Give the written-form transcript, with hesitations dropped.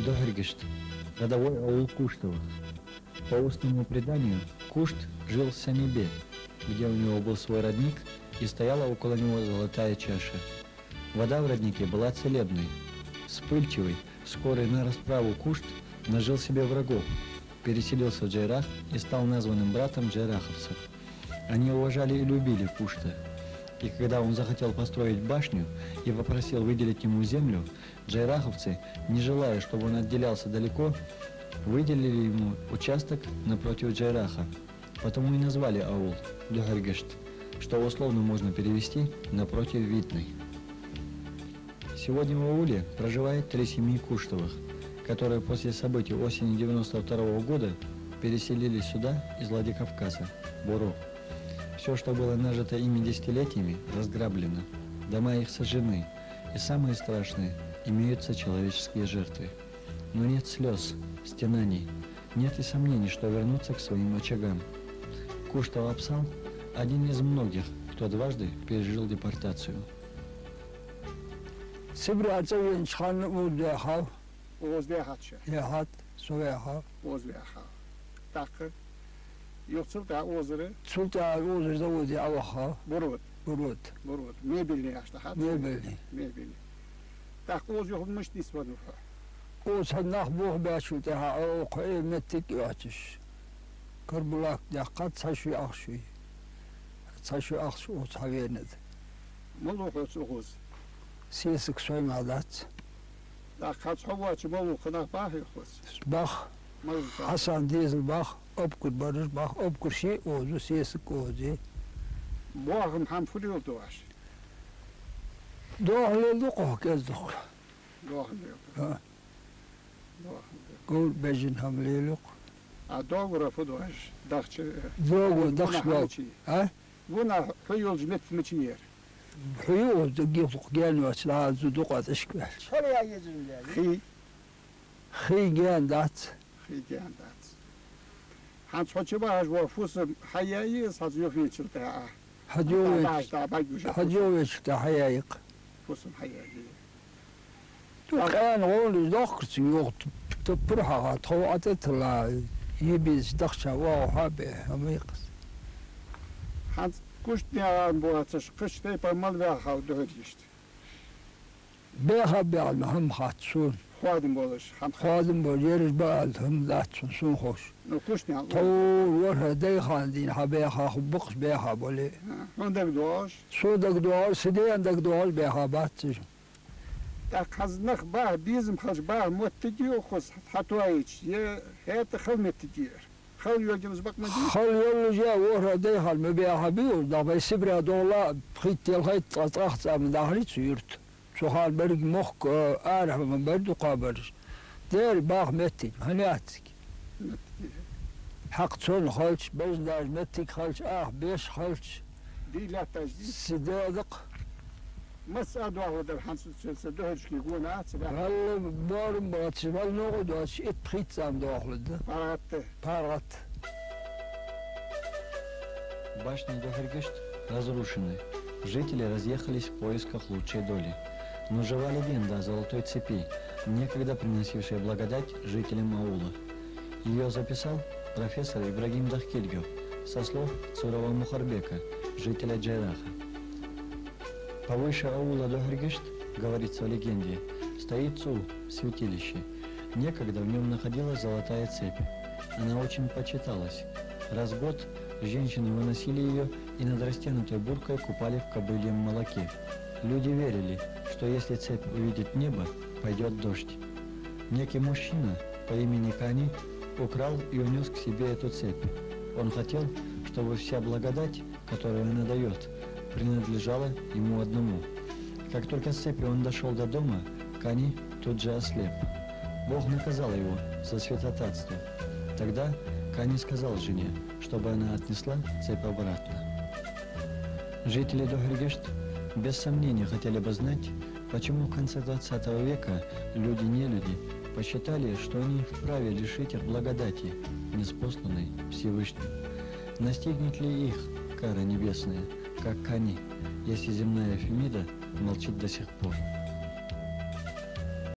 Дохригешт – родовой аул Куштовых. По устному преданию, Кушт жил в Самибе, где у него был свой родник и стояла около него золотая чаша. Вода в роднике была целебной. Вспыльчивый, скорый на расправу Кушт нажил себе врагов, переселился в Джайрах и стал названным братом джайраховцев. Они уважали и любили Кушта. И когда он захотел построить башню и попросил выделить ему землю, джайраховцы, не желая, чтобы он отделялся далеко, выделили ему участок напротив Джайраха. Потому и назвали аул Дохригешт, что условно можно перевести напротив Витной. Сегодня в ауле проживает 3 семьи Куштовых, которые после событий осени 92 года переселились сюда из Владикавказа, Буру. Все, что было нажито ими десятилетиями, разграблено. Дома их сожжены. И самое страшное, имеются человеческие жертвы. Но нет слез, стенаний, нет и сомнений, что вернуться к своим очагам. Куштов Апсал – один из многих, кто дважды пережил депортацию. Yoksul da ozları. Sultan ozları da ozı avaha. Borut. Borut. Borut. Mebelli yaşta. Mebelli. Mebelli. Tak oz yokmuş disvanı. Oz hanah boh beşul daha o kıymetlik yatış. Karbulak dikkat saçı akşı. Saçı akşı o habernet. Molu oz. Siyasık soymadat. Da kaç hava çmolu kana bahiyos. Bah. Hasan Dizel bah. Opkur barış bah, opkur şey ozu, siyasık ozu. Boğum ham fırıyor doğaş. Doğalı koh gezdik. Doğalı. Ha. Gol bejin hamleluk. A doğru fıdoş. Dağçı. Doğru dağçı. Ha? Buna huyul met miçiyer. Huyul da giyuk gelmez lazım duqat işkvel. Şuraya gezirler. Xi gendat. Han çocuğu var bu fusum hayayı satıyor fiçilde ha. Hacıoviç de hayayık. Fusum hayayı. Tuğan oğlu doktorsu yoktu. Tupurha to'atetla yibiz daqça va habe amiqs. Han kuştniyan bu atış kıştay parmal ve havdu işte. Beha be'al ham hatsun. Xadim boluş. Xadim bol yeriz be'al ham zatsun sun hoş. No kuştniyan. To var day xandin habeha xubqs beha bole. Onda doğaş. Sodak doğal sideyandak doğal beha batır. Da kaznak ba bizim kaç ba muttediyor xos hatoyiç. Ye hayat xilmettiyor. Xal yolcumuz bakma değil. Xal yolluca var day xal mebeha biyor da bay sibra dola xitel hayt taxtsam dahli suyurt. Sohal berg mok araf men berdu qabar. Der bağ mettik hanatik. Haq son xalç bezdaj mettik xalç ah beş xalç. Dilat tajdi. Sidadak. Masad wahda hansu selse döhçki gona atsa. Hal barım batı val noğdu aç et pritsam doğludu. Paratte. Parat. Башни Дохригешт разрушены. Жители разъехались в поисках лучшей доли. Но жива легенда о золотой цепи, некогда приносившей благодать жителям аула. Ее записал профессор Ибрагим Дахкильгев со слов Цурова Мухарбека, жителя Джайраха. Повыше аула Дохригешт, говорится в легенде, стоит Цу, святилище. Некогда в нем находилась золотая цепь. Она очень почиталась. Раз в год женщины выносили ее и над растянутой буркой купали в кобыльем молоке. Люди верили, что если цепь увидит небо, пойдет дождь. Некий мужчина по имени Кани украл и унес к себе эту цепь. Он хотел, чтобы вся благодать, которую она дает, принадлежала ему одному. Как только с цепью он дошел до дома, Кани тут же ослеп. Бог наказал его за святотатство. Тогда Кани сказал жене, чтобы она отнесла цепь обратно. Жители Дохригешт без сомнения хотели бы знать, почему в конце 20 века люди-нелюди посчитали, что они вправе лишить их благодати, ниспосланной Всевышним. Настигнет ли их кара небесная, как Кани, если земная Фемида молчит до сих пор?